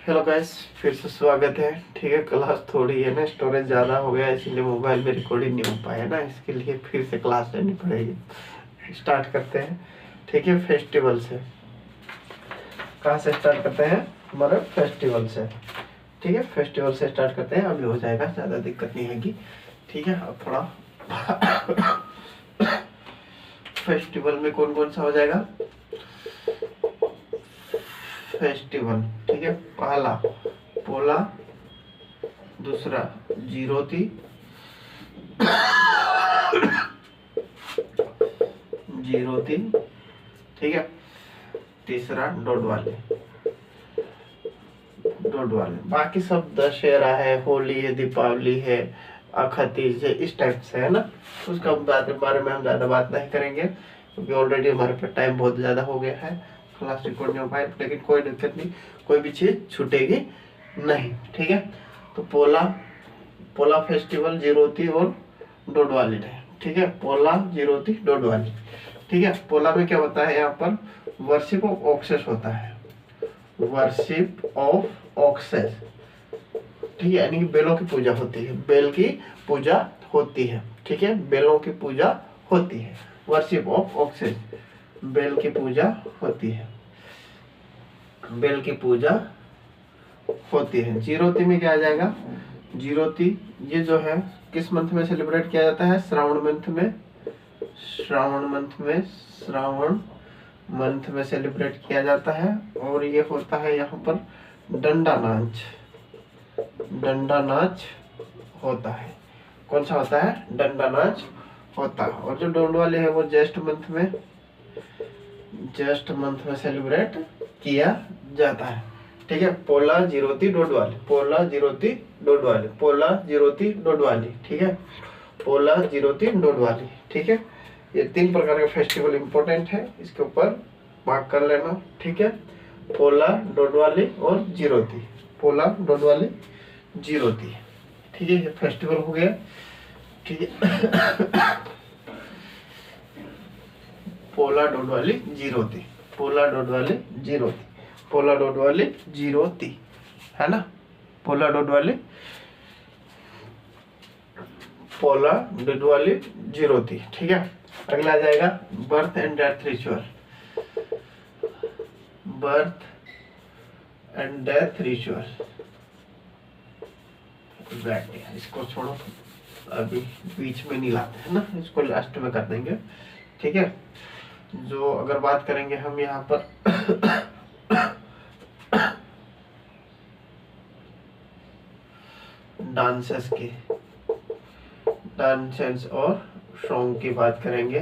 Hello guys, फिर से स्वागत है। ठीक है, क्लास थोड़ी है ना, स्टोरेज ज़्यादा हो गया इसीलिए मोबाइल में रिकॉर्डिंग नहीं हो पाया ना, इसके लिए फिर से क्लास लेनी पड़ेगी। स्टार्ट करते हैं। ठीक है, फेस्टिवल से। कहाँ से स्टार्ट करते हैं? हमारे फेस्टिवल से। ठीक है, फेस्टिवल से स्टार्ट करते हैं। अभी हो जाएगा, ज़्यादा दिक्कत नहीं होगी। ठीक है, अब थोड़ा फेस्टिवल में कौन कौन सा हो जाएगा? फेस्टिवल। ठीक है, पहला पोला, दूसरा जीरोती, जीरोती। ठीक है, तीसरा डोडवाली, डोडवाली। बाकी सब दशहरा है, होली है, दीपावली है, अखतीज है, इस टाइप से है ना। उसका बारे में हम ज़्यादा बात नहीं करेंगे क्योंकि ऑलरेडी हमारे पास टाइम बहुत ज़्यादा हो गया है। क्लास रिकॉर्ड नहीं हो पाए, लेकिन कोई दिक्कत नहीं, कोई भी चीज़ छूटेगी नहीं। ठीक है, तो पोला, पोला फेस्टिवल, जीरोती और डोडवाली है। ठीक है, पोला, जीरोती, डोडवाली। ठीक है, पोला में क्या होता है? यहाँ पर वर्शिप ऑफ ऑक्सेस होता है, वर्शिप ऑफ ऑक्सेस। ठीक है, यानी कि बेलों की पूजा होती है, बेल की पूजा होती है। ठीक है, बेलों की पूजा होती है, वर्शिप ऑफ ऑक्सेस, बेल की पूजा होती है, बेल की पूजा होती है। जीरोती में क्या आ जाएगा? जीरोती ये जो है किस मंथ में सेलिब्रेट किया जाता है? श्रावण मंथ में, श्रावण मंथ में, श्रावण मंथ में सेलिब्रेट किया जाता है। और ये होता है यहाँ पर डंडा नाच, डंडा नाच होता है। कौन सा होता है? डंडा नाच होता है। और जो डोडवाली है वो ज्येष्ठ मंथ में, ज्येष्ठ मंथ में सेलिब्रेट किया जाता है। ठीक है, पोला, जीरोती, डोडवाली, पोला, जीरोती, डोडवाली, पोला, जीरोती, डोडवाली। ठीक है, पोला, जीरोती, डोडवाली। ठीक है, ये तीन प्रकार के फेस्टिवल इंपॉर्टेंट है, इसके ऊपर मार्क कर लेना। ठीक है, पोला, डोडवाली और जीरोती, पोला, डोडवाली, जीरोती। ठीक है, ये फेस्टिवल हो गया। ठीक है, पोला, डोडवाली, जीरोती, पोला, डोडवाली, जीरोती, पोला, डोडवाली, जीरोती, है ना। पोला, डोडवाली, पोला, डोडवाली, जीरोती। ठीक है, अगला आ जाएगा birth and death ritual, birth and death ritual. इसको छोड़ो, अभी बीच में नहीं लाते हैं ना, इसको लास्ट में कर देंगे। ठीक है, जो अगर बात करेंगे हम यहाँ पर डांसेस की, डांसेस और सॉन्ग की बात करेंगे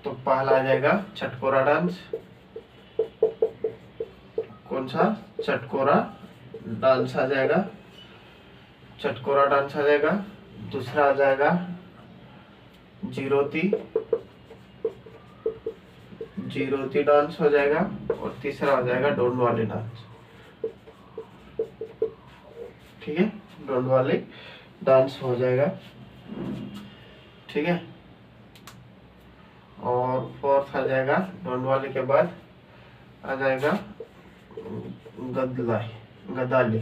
तो पहला आ जाएगा चटकोरा डांस। कौन सा? चटकोरा डांस आ जाएगा, चटकोरा डांस आ जाएगा। दूसरा आ जाएगा जीरोती, जीरोती डांस हो जाएगा। और तीसरा आ जाएगा डोडवाली डांस। ठीक है, डोडवाली डांस हो जाएगा। ठीक है, और फोर्थ आ जाएगा डोडवाली के बाद आ जाएगा गदलाई, गदाली,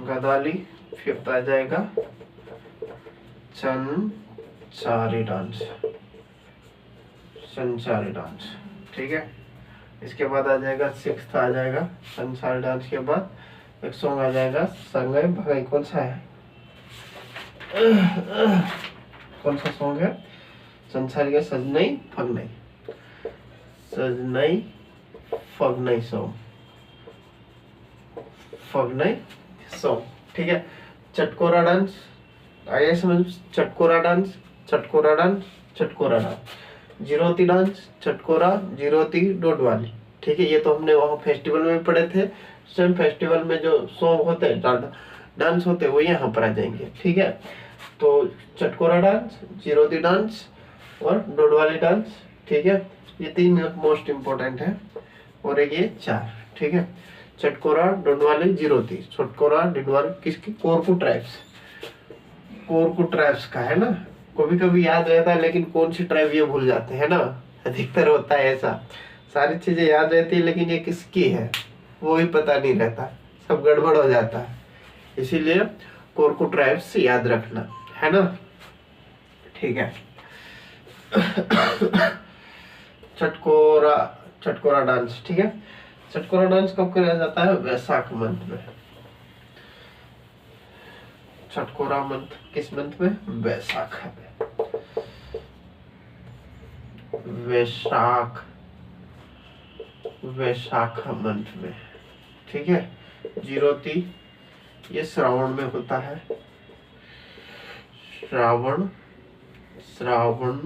गदाली। फिफ्थ आ जाएगा संचारी डांस, संचारी डांस। ठीक है, इसके बाद आ जाएगा सिक्स्थ आ जाएगा संचारी डांस के बाद एक सॉन्ग आ जाएगा संगय भगई। कौन सा है? कौन सा सॉन्ग है? संसारी का सजनई फगनई, सजनई फगनई सॉन्ग, फगनई सॉन्ग। ठीक है, चटकोरा डांस आइए समझ, चटकोरा डांस, चटकोरा डांस, चटकोरा डांस, जीरोती डांस, चटकोरा, जीरोती, डोडवाली। ठीक है, ये तो हमने वहाँ फेस्टिवल में भी पढ़े थे। सेम फेस्टिवल में जो सॉन्ग होते हैं, डांस होते हैं, वो यहाँ पर आ जाएंगे। ठीक है, तो चटकोरा डांस, जीरोती डांस और डोडवाली डांस। ठीक है, ये तीन मोस्ट इम्पोर्टेंट है और एक ये चार। ठीक है, चटकोरा, डोडवाली, जीरोती। चटकोरा, डोडवाली किसकी? कोरकू ट्राइब्स, कोरकू ट्राइब्स का है ना। कभी कभी याद रहता है लेकिन कौन सी ट्राइब ये भूल जाते हैं ना, अधिकतर होता है ऐसा। सारी चीजें याद रहती है लेकिन ये किसकी है? वो ही पता नहीं रहता, सब गड़बड़ हो जाता है। इसीलिए कोरकू ट्राइब्स याद रखना है ना। ठीक है। चटकोरा, चटकोरा डांस। ठीक है, चटकोरा डांस कब किया जाता है? वैशाख मंथ में। चटकोरा मंथ किस मंथ में? वैशाख में। वैशाख, वैशाख मंथ में। ठीक है। जीरोती ये श्रावण में होता है। श्रावण, श्रावण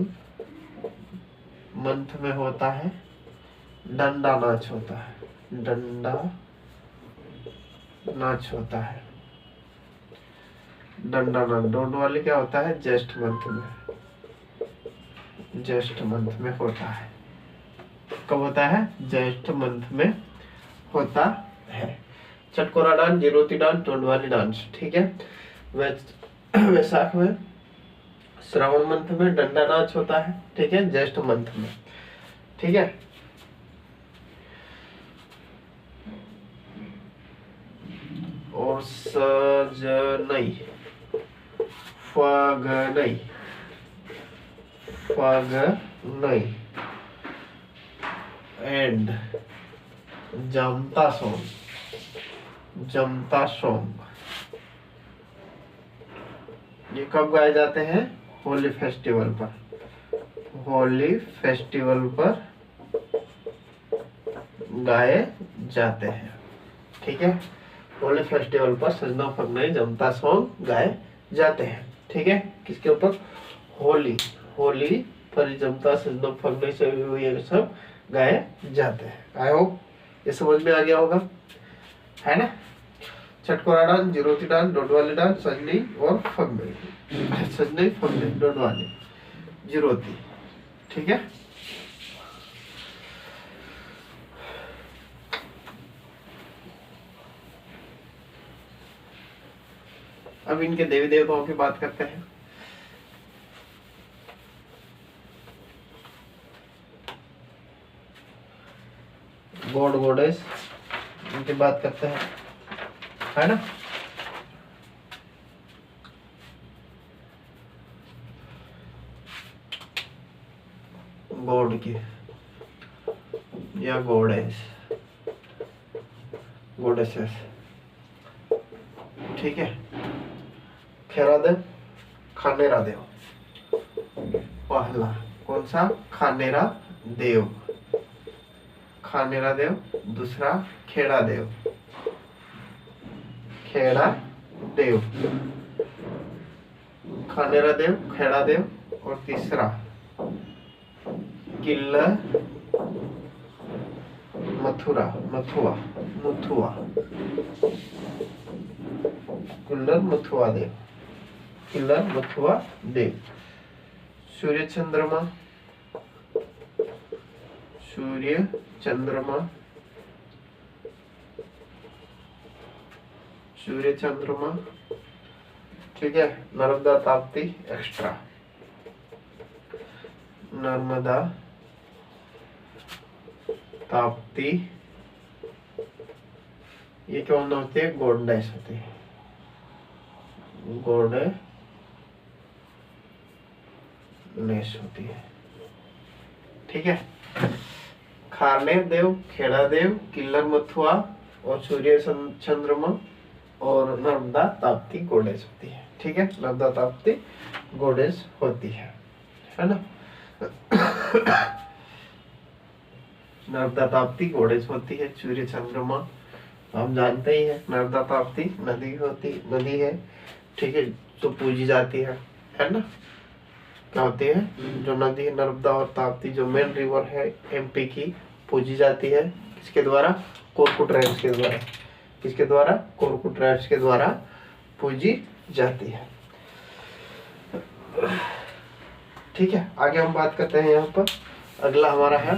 मंथ में होता है। डंडा नाच होता है, डंडा नाच होता है। डंडा नाच डोंड वाली क्या होता है? ज्येष्ठ मंथ में, ज्येष्ठ मंथ में होता है। कब होता है? ज्येष्ठ मंथ में होता है। चटकोरा डांस, जिरोती डांस, टोंडवाली डांस। ठीक है। वैशाख में, श्रावण मंथ में डंडा नाच होता है। ठीक है, ज्येष्ठ मंथ में। ठीक है। और सजनई, फगनई, फगनई एंड जमता सॉन्ग, जमता सॉन्ग ये कब गाए जाते हैं? होली फेस्टिवल पर, होली फेस्टिवल पर गाए जाते हैं। ठीक है, होली फेस्टिवल पर सजना फगनई जमता सॉन्ग गाए जाते हैं। ठीक है, किसके ऊपर? होली, होली पर जमता सजना फगनई से ये सब गाए जाते हैं। आई होप ये समझ में आ गया होगा, है ना। चटकोरा डांस, जिरोती डांस, डोडवाली डांस, सजनी और फगनई, सजनी फगनई डोडवाली जिरोती। ठीक है। अब इनके देवी देवताओं की बात करते हैं। गॉड गॉडेस इनकी बात करते हैं, है ना। गॉड की या गॉडेस, गॉडेसेस। ठीक है। खेरादेव, खानेरा देव। पहला कौन सा? खानेरा देव, खानेरा देव। दूसरा खेड़ा देव, खेड़ा देव, खानेरा देव, खेड़ा देव। और तीसरा किल्लर मथुरा, मथुआ, मथुआ, किल्लर मथुआ देव, किल्लर मथुआ देव। सूर्य चंद्रमा, सूर्य चंद्रमा, सूर्य चंद्रमा। ठीक है। नर्मदा ताप्ती एक्स्ट्रा, नर्मदा ताप्ती ये क्या होती है? गॉडेस होती है, गॉडेस होती है। ठीक है। खारनेर देव, खेड़ा देव, किल्लर मथुआ और सूर्य चंद्रमा और नर्मदा ताप्ती गॉडेस होती है। ठीक है, नर्मदा ताप्ती गॉडेस होती है ना। नर्मदा ताप्ती गॉडेस होती है। सूर्य चंद्रमा हम जानते ही है, नर्मदा ताप्ती नदी होती, नदी है। ठीक है, जो पूजी जाती है ना। क्या होती है? जो नदी है नर्मदा और ताप्ती, जो मेन रिवर है एमपी की, पूजी जाती है किसके द्वारा? कोरकू ट्राइब्स के द्वारा। किसके द्वारा? कोरकू ट्राइब्स के द्वारा पूजी जाती है। ठीक है, आगे हम बात करते हैं। यहाँ पर अगला हमारा है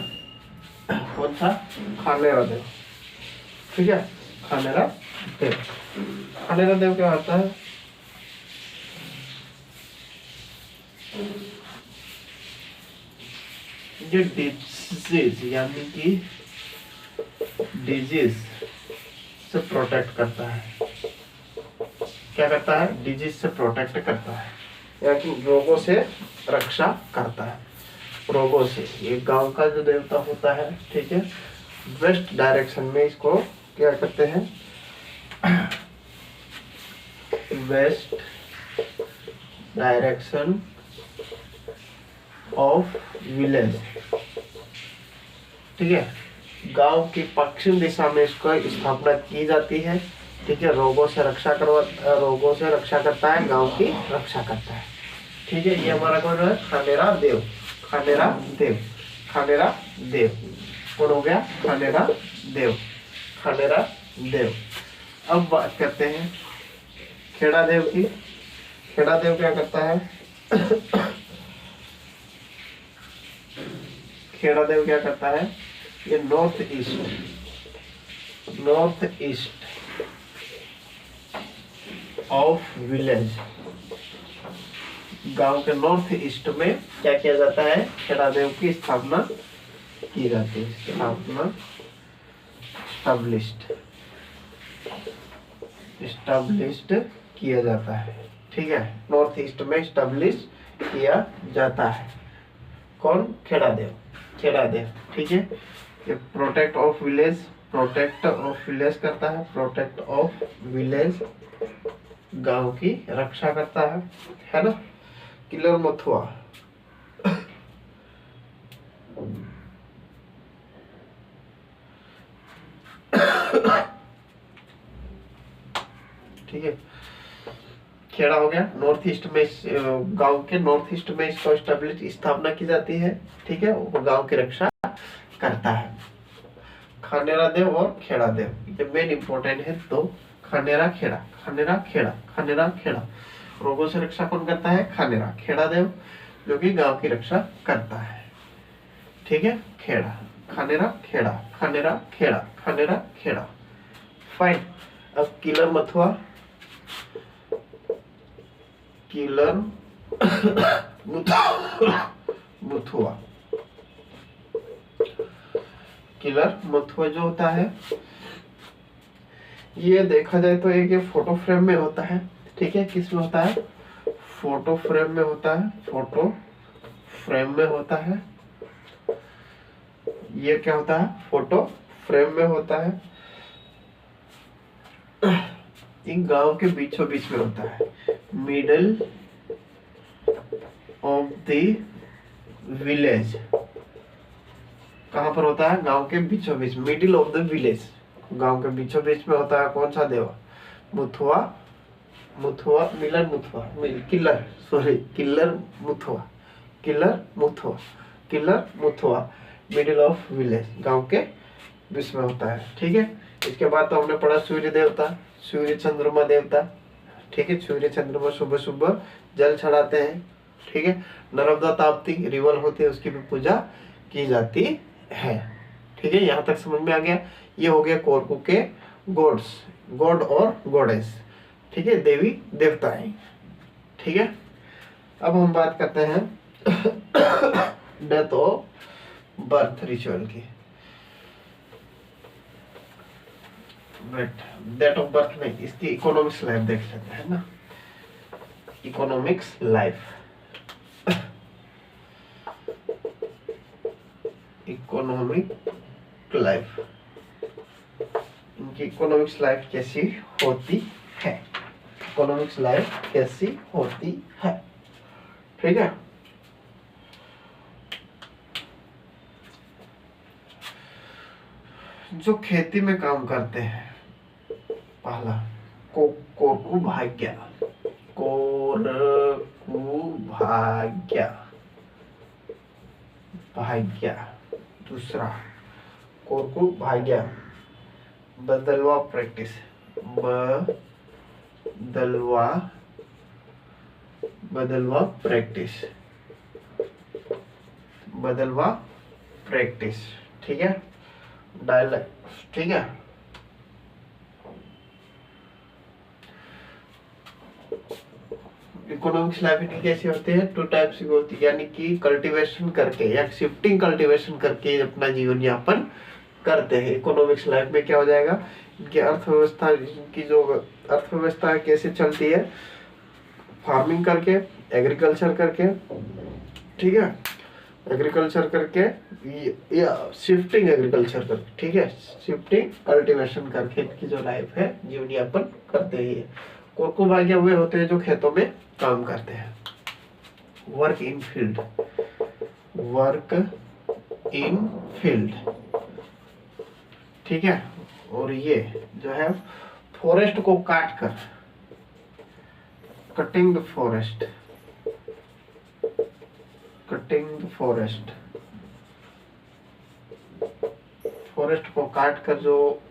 कौन सा? खानेरा देव। ठीक है, खानेरा देव। खानेरा देव क्या होता है? जो डिजीज यानी कि डिजीज से प्रोटेक्ट करता है। क्या करता है? डिजीज से प्रोटेक्ट करता है, या कि रोगों से रक्षा करता है। रोगों से, ये गांव का जो देवता होता है, ठीक है, वेस्ट डायरेक्शन में इसको क्या करते हैं? वेस्ट डायरेक्शन ऑफ विलेज, ठीक है, गांव की पश्चिम दिशा में इसको स्थापना की जाती है, ठीक है। रोगों से रक्षा करता है, गांव की रक्षा करता है, ठीक है। ये हमारा कौन है? खानेरा देव। खानेरा देव, खानेरा देव कौन हो गया? खानेरा देव, खानेरा देव। अब बात करते हैं खेड़ा देव की। खेड़ा देव क्या करता है? खेड़ा देव क्या करता है? ये नॉर्थ ईस्ट ऑफ विलेज, गांव के नॉर्थ ईस्ट में क्या किया जाता है? खेड़ा देव की स्थापना की जाती है। स्थापना, स्टैब्लिश्ड किया जाता है, ठीक है। नॉर्थ ईस्ट में स्टैब्लिश किया जाता है। कौन? खेड़ा देव, खेड़ा देव, ठीक है। ये प्रोटेक्ट ऑफ विलेज करता है, प्रोटेक्ट ऑफ विलेज, गांव की रक्षा करता है ना। किलर मथुआ, ठीक है। खेड़ा हो गया, नॉर्थ ईस्ट में, गांव के नॉर्थ ईस्ट में इसको स्थापना की जाती है, ठीक है। वो गांव की रक्षा करता है। खानेरा देव और खेड़ा देव, ये मेन इंपॉर्टेंट है। तो खानेरा खेड़ा, खानेरा खेड़ा, खानेरा खेड़ा। रोगों से रक्षा कौन करता है? खानेरा। खेड़ा देव जो कि गांव की रक्षा करता है, ठीक है। खेड़ा, खानेरा खेड़ा, खानेरा खेड़ा, खानेरा खेड़ा, फाइन। अब killer Matua, killer Matua, killer Matua जो होता है, ये देखा जाए तो एक ये फोटो फ्रेम में होता है, ठीक है। किस में होता है? फोटो फ्रेम में होता है, फोटो फ्रेम में होता है। ये क्या होता है? फोटो फ्रेम में होता है। इन गांव के बीचों बीच में होता है, मिडल ऑफ द विलेज। कहां पर होता है? गांव के बीचों बीच, मिडिल ऑफ द विलेज, गांव के बीचों बीच में होता है। कौन सा देव? Muthua, Muthua, miller Muthua, killer, sorry, killer Muthua, killer Muthua, killer Muthua, middle of village, गांव के बीच में होता है, ठीक है। इसके बाद तो हमने पढ़ा सूर्य देवता, सूर्य चंद्रमा देवता, ठीक है। सूर्य चंद्रमा सुबह सुबह जल चढ़ाते हैं, ठीक है। नर्मदा ताप्ती रिवर होती है, उसकी भी पूजा की जाती है, ठीक है। यहाँ तक समझ में आ गया। ये हो गया कोरकू के गॉड्स, गॉड और गॉडेस, ठीक है, देवी देवताएं, ठीक है। अब हम बात करते हैं डेथ ऑफ बर्थ रिचुअल की। डेट ऑफ बर्थ नहीं, इसकी इकोनॉमिक्स लाइफ देख लेते हैं ना। इकोनॉमिक्स लाइफ, इकोनॉमिक लाइफ, इनकी इकोनॉमिक्स लाइफ कैसी होती है? इकोनॉमिक्स लाइफ कैसी होती है, ठीक है। जो खेती में काम करते हैं, पहला कोरकू भाग्य, कोरकू भाग्य, भाग्य। दूसरा कोरकू भाग्य, बदलवा प्रैक्टिस, बदलवा प्रैक्टिस, बदलवा प्रैक्टिस, ठीक है। डायलेक्ट, ठीक है। इकोनॉमिक्स लाइफ कैसी होती है? टू टाइप्स की होती है, यानी कि कल्टीवेशन करके या शिफ्टिंग कल्टीवेशन करके अपना जीवन यापन करते हैं। इकोनॉमिक्स लाइफ में क्या हो जाएगा, इनकी अर्थव्यवस्था, की जो अर्थव्यवस्था कैसे चलती है, फार्मिंग करके, एग्रीकल्चर करके, ठीक है, एग्रीकल्चर करके या शिफ्टिंग एग्रीकल्चर करके, ठीक है, शिफ्टिंग कल्टीवेशन करके इनकी जो लाइफ है जीवन यापन करते हैं। कोरकू भाग्य वे होते हैं जो खेतों में काम करते हैं, work in field, work in field, ठीक है। और ये जो है फॉरेस्ट को काट कर, cutting the forest, cutting the forest, forest को काट कर जो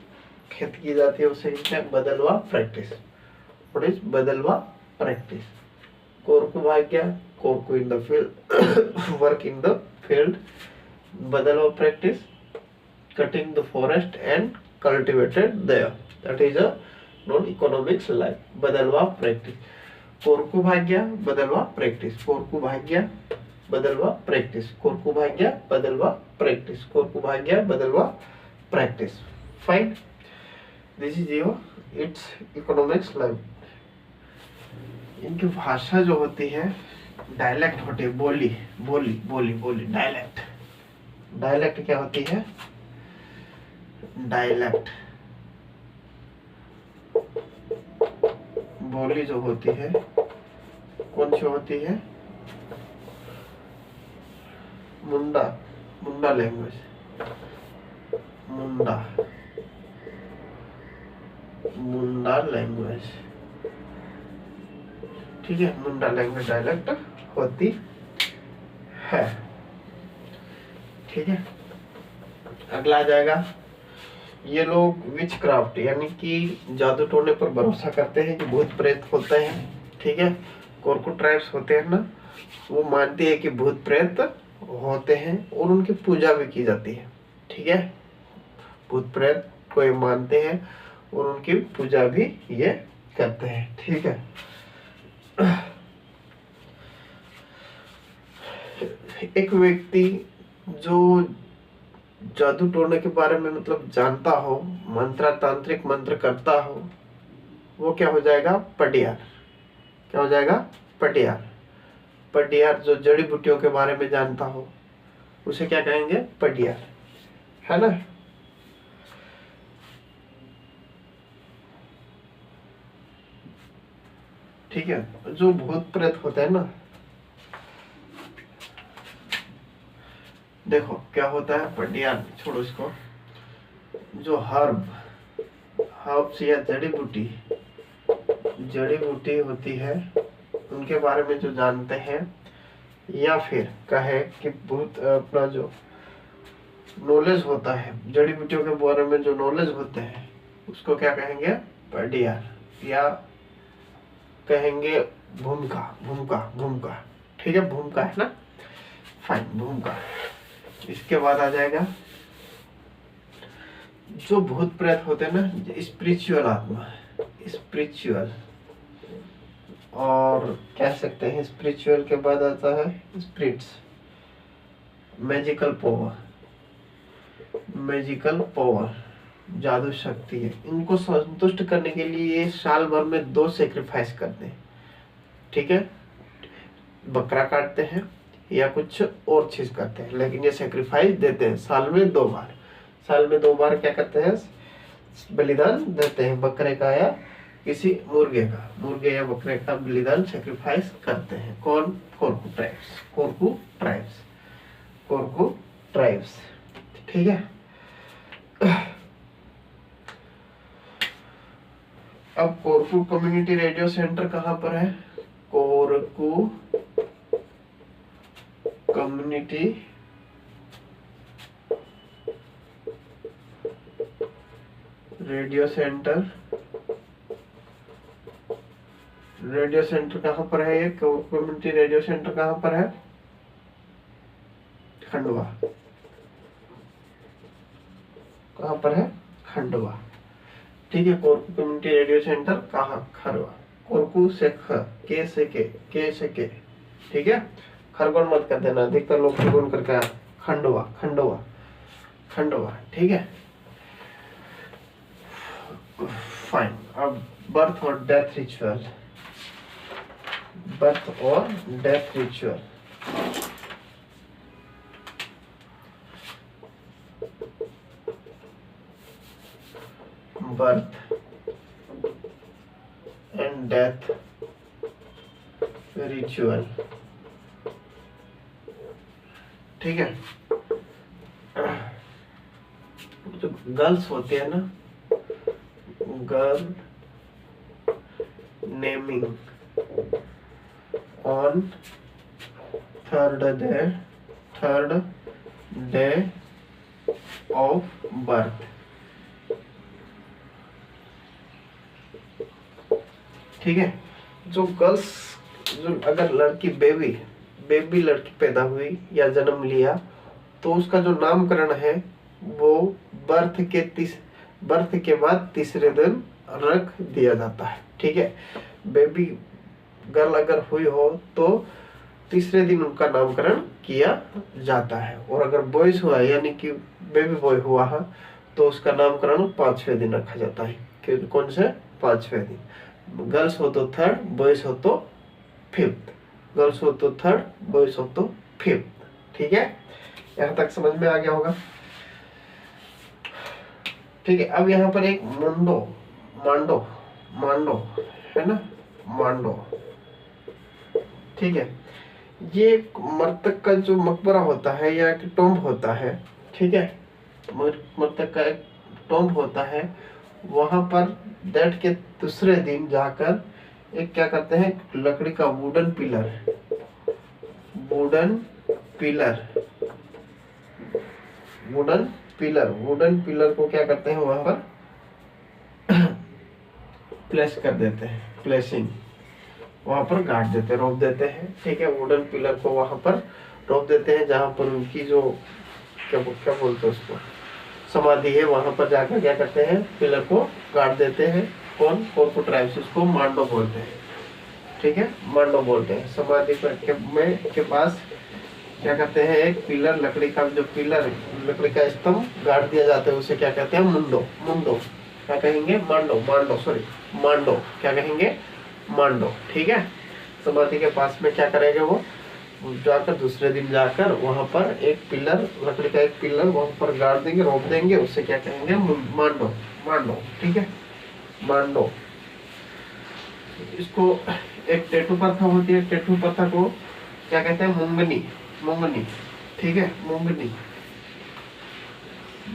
खेती की जाती है उसे बदलवा प्रैक्टिस। व्हाट इज बदलवा प्रैक्टिस? कोरकू भाग्य, Korku in the field, work in the field, बदलवा practice, cutting the forest and cultivated there. That is a non-economics life. बदलवा practice. कोरकू भाग्य बदलवा practice. कोरकू भाग्य बदलवा practice. कोरकू भाग्य बदलवा practice. कोरकू भाग्य बदलवा practice. Fine. This is your its economics life. इनकी भाषा जो होती है डायलेक्ट होती है, बोली बोली बोली बोली, डायलेक्ट। डायलेक्ट क्या होती है? डायलेक्ट बोली जो होती है कौन सी होती है? मुंडा, मुंडा लैंग्वेज, मुंडा, मुंडा लैंग्वेज, ठीक है, मुंडा लैंग्वेज डायलेक्ट होती है, ठीक है। अगला आ जाएगा, ये लोग विच क्राफ्ट यानी कि जादू टोने पर भरोसा करते हैं कि भूत प्रेत होते हैं, ठीक है। कोरकू ट्राइब्स होते हैं ना, वो मानते हैं कि भूत प्रेत होते हैं और उनकी पूजा भी की जाती है, ठीक है। भूत प्रेत को ये मानते हैं और उनकी पूजा भी ये करते हैं, ठीक है। एक व्यक्ति जो जादू टोने के बारे में मतलब जानता हो, मंत्र तांत्रिक मंत्र करता हो, वो क्या हो जाएगा? पटियार। क्या हो जाएगा? पटियार। पटियार जो जड़ी बूटियों के बारे में जानता हो उसे क्या कहेंगे? पटियार, है ना। ठीक है। जो भूत प्रेत होते हैं ना, देखो क्या होता है, पटियार छोड़ो इसको, जो हर्ब्स या जड़ी बूटी होती है उनके बारे में जो जानते हैं, या फिर कहे कि भूत अपना जो नॉलेज होता है, जड़ी बूटियों के बारे में जो नॉलेज होते हैं उसको क्या कहेंगे? पटियार, या कहेंगे भूमिका, भूमिका, ठीक है, भूमिका है ना, फाइन, भूमिका। इसके बाद आ जाएगा जो भूत प्रेत होते हैं ना, स्पिरिचुअल आत्मा, स्पिरिचुअल, और कह सकते हैं स्पिरिचुअल के बाद आता है स्पिरिट्स, मैजिकल पावर, जादू शक्ति है। इनको संतुष्ट करने के लिए ये साल भर में 2 सेक्रीफाइस करते हैं, ठीक है, बकरा काटते हैं या कुछ और चीज करते हैं, लेकिन ये सेक्रीफाइस देते हैं साल में 2 बार। साल में 2 बार क्या करते हैं? बलिदान देते हैं, बकरे का या किसी मुर्गे या बकरे का बलिदान सेक्रीफाइस करते हैं। कौन? कोरकू ट्राइब्स, ठीक है। अब कोरकू कम्युनिटी रेडियो सेंटर कहाँ पर है? कोरकू कम्युनिटी रेडियो सेंटर कहाँ पर है? ये कम्युनिटी रेडियो सेंटर कहाँ पर है? खंडवा। कहाँ पर है? खंडवा, ठीक है। कोरकू कम्युनिटी रेडियो सेंटर कहाँ? खरवा। कोरकू से ख, के से के, ठीक है। खरगोन मत कर देना, अधिकतर लोग खरगोन करके खंडवा, ठीक है। फाइन। अब बर्थ और डेथ रिचुअल, बर्थ और death ritual. Birth and death ritual, ठीक है। जो गर्ल्स होती है ना, girl naming on third day of birth, ठीक है। जो गर्ल्स, जो अगर लड़की बेबी लड़की पैदा हुई या जन्म लिया तो उसका जो नामकरण है वो बर्थ के बाद तीसरे दिन रख दिया जाता है, ठीक है। बेबी गर्ल अगर हुई हो तो तीसरे दिन उनका नामकरण किया जाता है, और अगर बॉयज हुआ यानी कि बेबी बॉय हुआ है तो उसका नामकरण 5वें दिन रखा जाता है। कौन से 5वें दिन। गर्ल्स हो तो 3rd, बॉयज हो तो 5th। गर्ल्स हो तो 3rd, बॉयज हो तो 5th, ठीक है। यहाँ तक समझ में आ गया होगा, ठीक है। अब यहाँ पर एक मांडो है ना, मांडो, ठीक है। ये मृतक का जो मकबरा होता है या टॉम्ब होता है, ठीक है। मृतक का एक टॉम्ब होता है, वहां पर डेथ के दूसरे दिन जाकर एक क्या करते हैं, लकड़ी का वुडन पिलर को क्या करते हैं वहां पर प्लेस कर देते हैं, प्लेसिंग वहां पर गाड़ देते हैं, रोप देते हैं, ठीक है। वुडन पिलर को वहां पर रोप देते हैं जहां पर उनकी जो क्या बोलते हैं उसको, समाधि है, वहां पर जाकर क्या करते हैं, पिलर को गाड़ देते हैं। कौन, कोरकू ट्राइब्स उसको मांडो बोलते हैं, ठीक है, मांडो बोलते हैं। समाधि के पास क्या करते हैं, एक पिलर, लकड़ी का जो पिलर, लकड़ी का स्तंभ गाड़ दिया जाता है, उसे क्या कहते हैं, मुंडो क्या कहेंगे, मांडो क्या कहेंगे, मांडो, ठीक है। समाधि के पास में क्या करेंगे वो जाकर दूसरे दिन जाकर वहां पर एक पिलर, लकड़ी का एक पिलर वहां पर गाड़ देंगे, रोप देंगे, उससे क्या कहेंगे, मांडो, ठीक है, मांडो। इसको एक टेटू प्रथा होती है, टेटू प्रथा को क्या कहते हैं, मुंगनी, ठीक है, मुंगनी।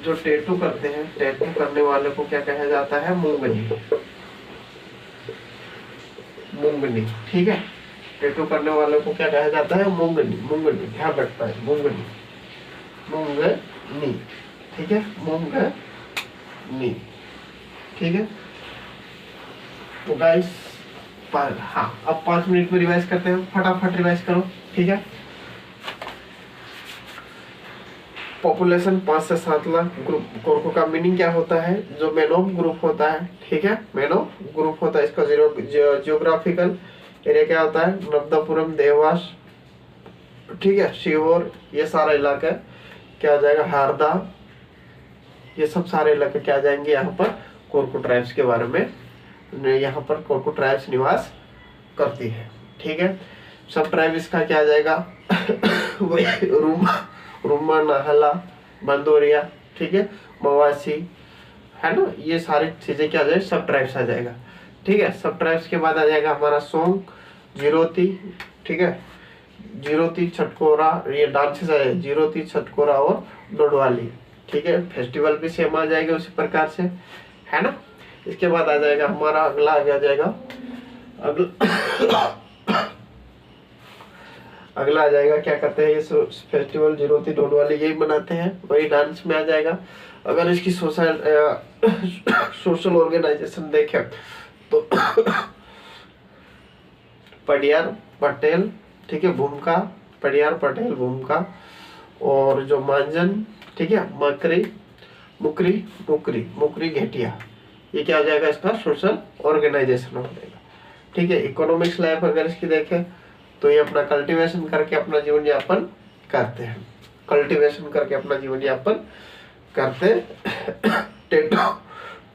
जो टेटू करते हैं, टेटू करने वाले को क्या कहा जाता है, मुंगनी, ठीक है। टेटू करने वाले को क्या कहा जाता है, मुंगनी, ध्यान रखता है, मुंगनी, ठीक है, मुंगनी, ठीक है। तो गाइस हाँ, अब 5 मिनट में रिवाइज करते हैं, फटाफट रिवाइज करो, ठीक है। पॉपुलेशन 5 से 7 लाख। कोरकू का मीनिंग क्या होता है, जो मेनोम ग्रुप होता है, ठीक है, मेनोम ग्रुप होता है। इसका जियोग्राफिकल एरिया क्या होता है, नर्मदापुरम, देवास, ठीक है, सीहोर, ये सारा इलाका क्या आ जाएगा, हारदा, ये सब सारे इलाके क्या आ जाएंगे यहाँ पर कोरकू ट्राइब्स के बारे में। यहाँ पर कोरकू ट्राइब्स निवास करती है, ठीक है। सब ट्राइब इसका क्या आ जाएगा रूमा, नाहला, बंदोरिया, ठीक है, मवासी, है ना, ये सारी चीजें क्या आ जाएगी, सब ट्राइब्स आ जाएगा, ठीक है। सब ट्राइब्स के बाद आ जाएगा हमारा सोंग, जिरोती, ठीक है, जिरोती, छटकोरा, ये डांसेस है, जिरोती, छटकोरा और डोडवाली, ठीक है। फेस्टिवल भी सेम आ जाएगा उसी प्रकार से, है ना। इसके बाद आ जाएगा हमारा अगला आ जाएगा अगला आ जाएगा क्या कहते हैं, ये फेस्टिवल जिरोती डोडवाली यही मनाते हैं, वही डांस में आ जाएगा। अगर इसकी सोशल ऑर्गेनाइजेशन देखें तो पडियार पटेल, ठीक है, भूमिका, पडियार पटेल भूमिका, और जो मांजन, ठीक है, मुकरी घेटिया, ये क्या हो जाएगा, इसका सोशल ऑर्गेनाइजेशन हो जाएगा, ठीक है। इकोनॉमिक्स लाइफ अगर इसकी देखें तो ये अपना कल्टीवेशन करके अपना जीवन यापन करते हैं,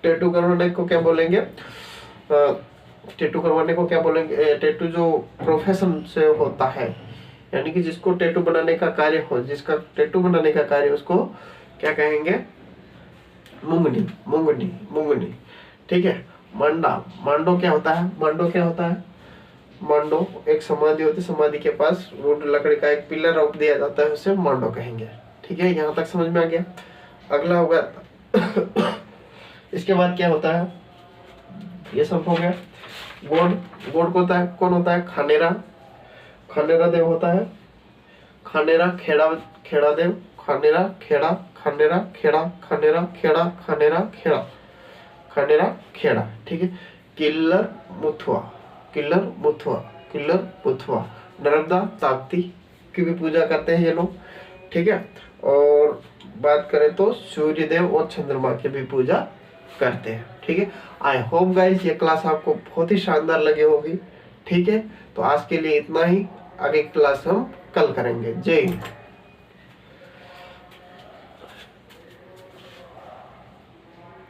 टैटू करवाने को क्या बोलेंगे? टैटू करवाने को क्या बोलेंगे? टैटू जो प्रोफेशन से होता है, यानी कि जिसको टैटू बनाने का कार्य हो, जिसका टैटू बनाने का कार्य, उसको क्या कहेंगे? मुंगनी, मुंगनी, मुंगनी। ठीक है। मांडा, मांडो क्या होता है? मांडो क्या होता है? मांडो एक समाधि होती है, समाधि के पास वुड लकड़ी का एक पिलर रख दिया जाता है, उसे मांडो कहेंगे। ठीक है, यहाँ तक समझ में आ गया। अगला होगा इसके बाद क्या होता है? ये सब हो गया। गोड, गोड को होता है, कौन होता है? खानेरा, खानेरा देव होता है। खानेरा खेड़ा, खेड़ा देव, खानेरा खेड़ा, खानेरा खेड़ा, खानेरा खेड़ा, खानेरा खेड़ा, खानेरा खेड़ा। ठीक है। Killer Muthua, killer Muthua, killer Muthua. Narmada Tapti की भी पूजा करते हैं ये लोग। ठीक है। और बात करें तो सूर्य देव और चंद्रमा की भी पूजा करते हैं। ठीक है। आई होप गाइस ये क्लास आपको बहुत ही शानदार लगी होगी। ठीक है, तो आज के लिए इतना ही। आगे क्लास हम कल करेंगे। जय हिंद।